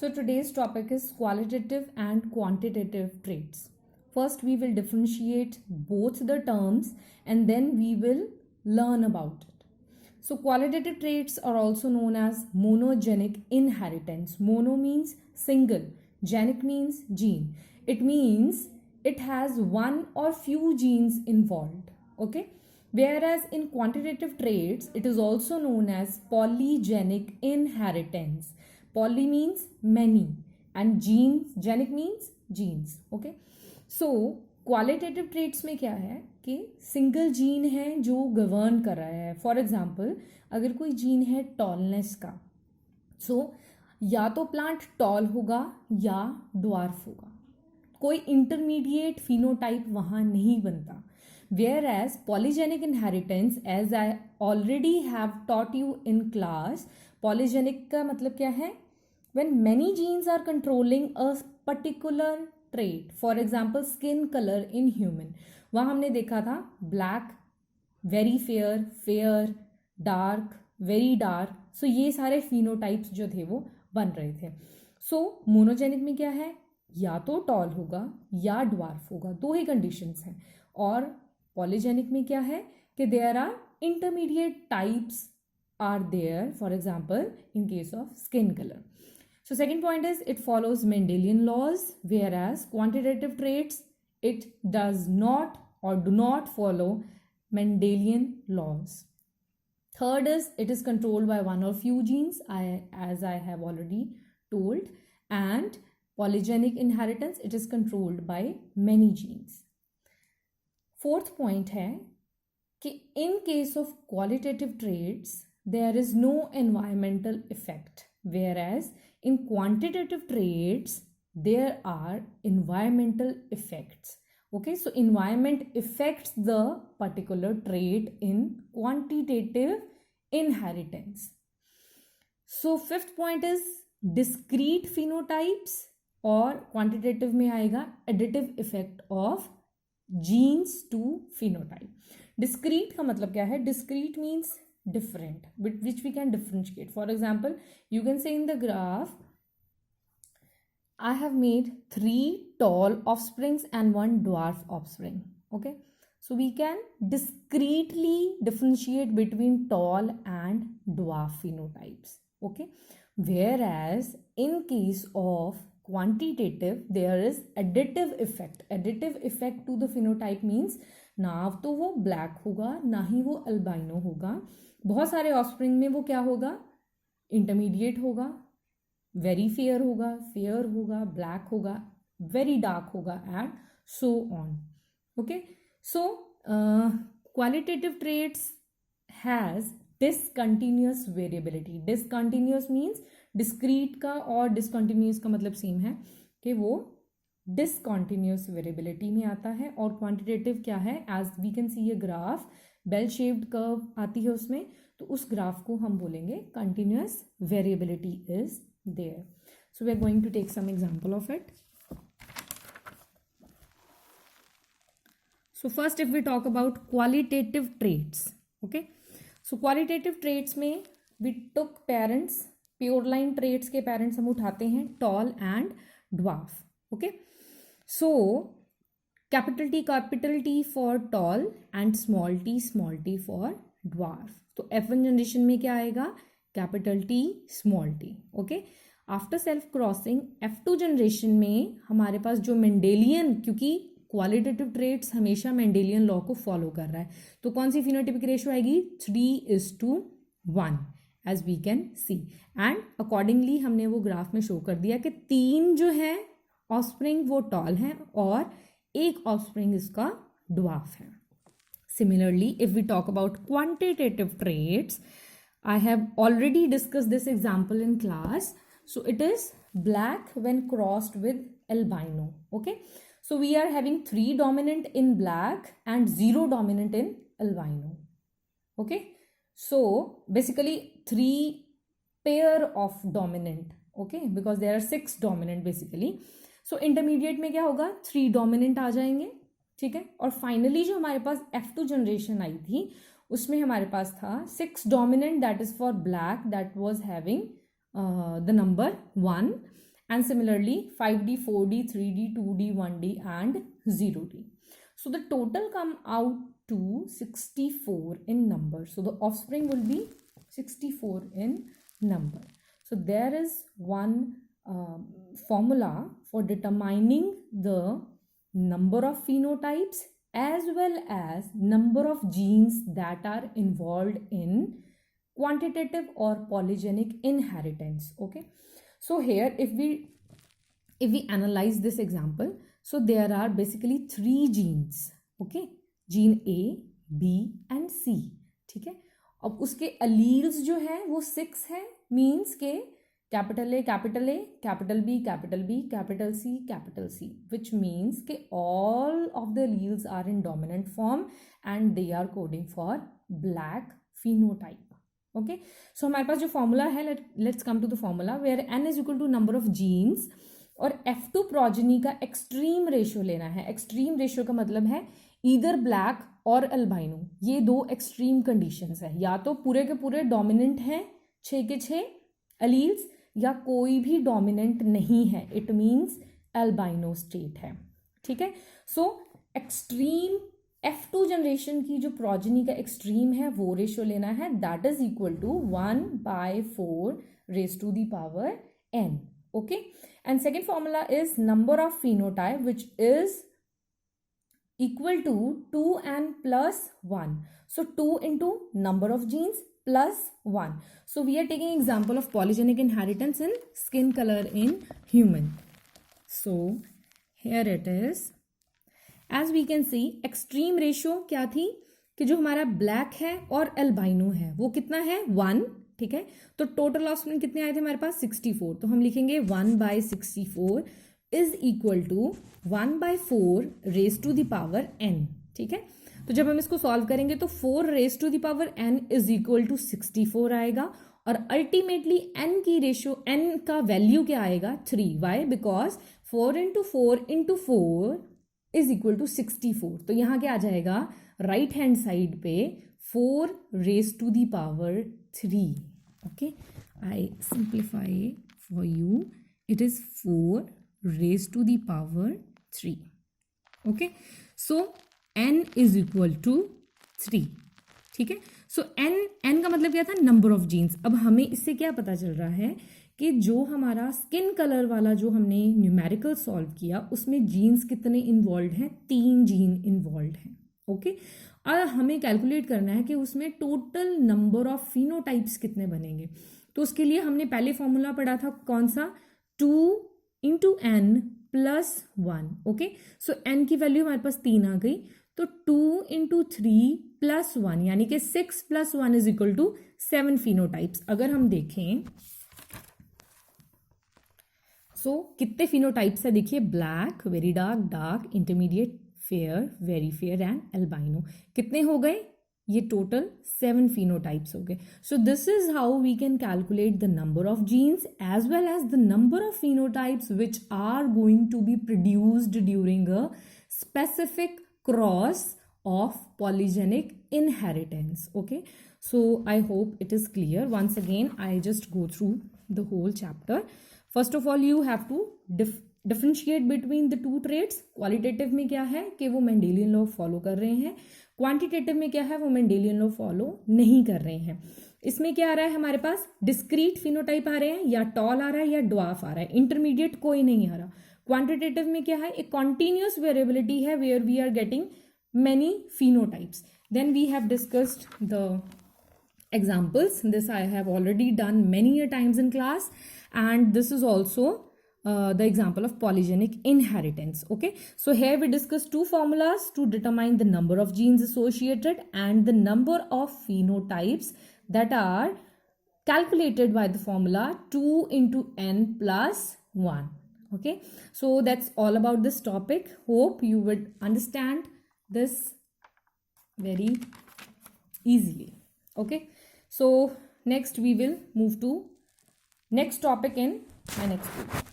So today's topic is qualitative and quantitative traits. First, we will differentiate both the terms and then we will learn about it. So qualitative traits are also known as monogenic inheritance. Mono means single, genic means gene. It means it has one or few genes involved. Okay. Whereas in quantitative traits, it is also known as polygenic inheritance. Poly means many and genes, genic means genes. Okay. So qualitative traits में क्या है कि single gene है जो govern कर रहा है. For example अगर कोई जीन है टॉलनेस का, सो या तो प्लांट टॉल होगा या ड्वार्फ होगा, कोई इंटरमीडिएट फिनोटाइप वहाँ नहीं बनता. Where as polygenic inheritance, as I already have taught you in class, polygenic का मतलब क्या है? When many genes are controlling a particular trait. For example skin colour in human, वहाँ हमने देखा था black, very fair, fair, dark, very dark. So ये सारे फिनोटाइप्स जो थे वो बन रहे थे. सो मोनोजेनिक में क्या है? या तो टॉल होगा या ड्वार्फ होगा, दो ही कंडीशंस हैं. और पॉलीजेनिक में क्या है कि there are intermediate types are there, for example in case of skin colour. So second point is it follows Mendelian laws, whereas quantitative traits, it does not or do not follow Mendelian laws. Third is it is controlled by one or few genes, as I have already told, and polygenic inheritance, it is controlled by many genes. Fourth point है कि in case of qualitative traits, there is no environmental effect, whereas in quantitative traits there are environmental effects. Okay, so environment affects the particular trait in quantitative inheritance. So fifth point is discrete phenotypes, और quantitative में आएगा additive effect of genes to phenotype. Discrete का मतलब क्या है? Discrete means different, which we can differentiate. For example, you can say in the graph, I have made 3 tall offsprings and 1 dwarf offspring. Okay, so we can discretely differentiate between tall and dwarf phenotypes. Okay, whereas in case of quantitative, there is additive effect. Additive effect to the phenotype means ना तो वो black होगा ना ही वो albino होगा. बहुत सारे offspring में वो क्या होगा? इंटरमीडिएट होगा, वेरी फेयर होगा, फेयर होगा, ब्लैक होगा, वेरी डार्क होगा, and so on. Okay, so qualitative traits has discontinuous variability. Discontinuous means discrete का और डिसकंटिन्यूअस का मतलब सेम है कि वो डिसकंटिन्यूअस वेरिएबिलिटी में आता है. और क्वांटिटेटिव क्या है? As we can see a graph, bell shaped curve आती है उसमें, तो उस ग्राफ को हम बोलेंगे continuous variability is there. So we are going to take some example of it. So first if we talk about qualitative traits. Okay, so qualitative traits में we took parents, pure line traits के parents हम उठाते हैं tall and dwarf. Okay, so capital T for tall and small t for dwarf. तो F1 generation में क्या आएगा? Capital T small t. Okay, after self crossing F2 generation में हमारे पास जो मेंडेलियन, क्योंकि क्वालिटेटिव ट्रेट्स हमेशा मेंडेलियन लॉ को फॉलो कर रहा है, तो कौन सी फिनोटाइपिक रेशियो आएगी? 3:1 as we can see. And accordingly हमने वो ग्राफ में शो कर दिया कि 3 जो है ऑफस्प्रिंग वो टॉल हैं और एक ऑफस्प्रिंग इसका ड्वार्फ है. Similarly if we talk about quantitative traits, I have already discuss this example in class. So it is black when crossed with albino. Okay, so we are having 3 dominant in black and 0 dominant in albino. Okay, so basically 3 pair of dominant. Okay, because there are 6 dominant basically. So intermediate में क्या होगा? 3 dominant आ जाएंगे. ठीक है, और finally जो हमारे पास F2 generation आई थी उसमें हमारे पास था 6 dominant, that is for black, that was having the number 1, and similarly 5D, 4D, 3D, 2D, 1D and 0D. So the total come out to 64 in number. So the offspring will be 64 in number. So there is one formula for determining the number of phenotypes as well as number of genes that are involved in quantitative or polygenic inheritance. Okay, so here if we analyze this example, so there are basically 3 genes. Okay, gene A, B and C. ठीक है, अब उसके alleles जो है वो 6 है, means के capital A, capital A, capital B, capital B, capital C, which means के all of the alleles are in dominant form and they are coding for black phenotype. Okay, so हमारे पास जो formula है, let's come to the formula where n is equal to number of genes और F2 progeny का extreme ratio लेना है. Extreme ratio का मतलब है ईदर ब्लैक और अल्बाइनो. ये 2 एक्सट्रीम कंडीशंस है, या तो पूरे के पूरे डोमिनेंट हैं 6 के 6 अलील्स या कोई भी डोमिनेंट नहीं है, इट मीन्स अल्बाइनो स्टेट है. ठीक है, सो एक्सट्रीम F2 जनरेशन की जो प्रोजेनी का एक्सट्रीम है वो रेशियो लेना है, that is equal to 1/4 raised to the power n. Okay, and second formula is number of phenotype which is equal to 2n plus 1. So 2 into number of genes plus 1. So we are taking example of polygenic inheritance in skin color in human. So here it is. As we can see, extreme ratio क्या थी कि जो हमारा black है और albino है वो कितना है 1. ठीक है, तो टोटल ऑफस्प्रिंग कितने आए थे हमारे पास 64. तो हम लिखेंगे 1/64 is equal to 1/4 raised to the power n. ठीक है, तो जब हम इसको सॉल्व करेंगे तो 4 raised to the power n is equal to 64 आएगा और अल्टीमेटली n की रेशियो n का वैल्यू क्या आएगा 3. Why? Because 4 into 4 into 4 is equal to 64. तो यहाँ क्या आ जाएगा राइट हैंड साइड पे 4 raised to the power 3. Okay, I simplify for you. It is 4 raised to the power 3. Okay, so n is equal to 3. ठीक है, so n का मतलब क्या था नंबर ऑफ जीन्स. अब हमें इससे क्या पता चल रहा है कि जो हमारा स्किन कलर वाला जो हमने न्यूमेरिकल सॉल्व किया उसमें जीन्स कितने इन्वॉल्व हैं, 3 जीन इन्वॉल्व हैं. ओके, और हमें कैलकुलेट करना है कि उसमें टोटल नंबर ऑफ फिनोटाइप्स कितने बनेंगे. तो उसके लिए हमने पहले फॉर्मूला पढ़ा था कौन सा, 2 into n plus 1. ओके, सो n की वैल्यू हमारे पास 3 आ गई, तो 2 into 3 plus 1 यानी कि 6 plus 1 is equal to 7 phenotypes. अगर हम देखें सो कितने फिनोटाइप्स है, देखिए black, very dark, dark, intermediate, fair, very fair and albino. कितने हो गए, ये टोटल 7 फिनोटाइप्स हो गए. So this is how we can calculate the number of genes as well as the number of phenotypes which are going to be produced during a specific cross of polygenic inheritance. Okay, so I hope it is clear. Once again I just go through the whole chapter. First of all you have to differentiate between the 2 traits. Qualitative में क्या है कि वो Mendelian law follow कर रहे हैं, quantitative में क्या है वो मेंडेलियन लॉ फॉलो नहीं कर रहे हैं. इसमें क्या आ रहा है हमारे पास, डिस्क्रीट फिनोटाइप आ रहे हैं, या टॉल आ रहा है या ड्वार्फ आ रहा है, इंटरमीडिएट कोई नहीं आ रहा. क्वांटिटेटिव में क्या है, एक कॉन्टिन्यूस वेरिएबिलिटी है where we are getting many phenotypes. Then we have discussed the examples. This I have already done many a times in class, and this is also the example of polygenic inheritance. Okay, so here we discuss 2 formulas to determine the number of genes associated and the number of phenotypes that are calculated by the formula 2 into n plus 1. Okay, so that's all about this topic. Hope you would understand this very easily. Okay, so next we will move to next topic in my next video.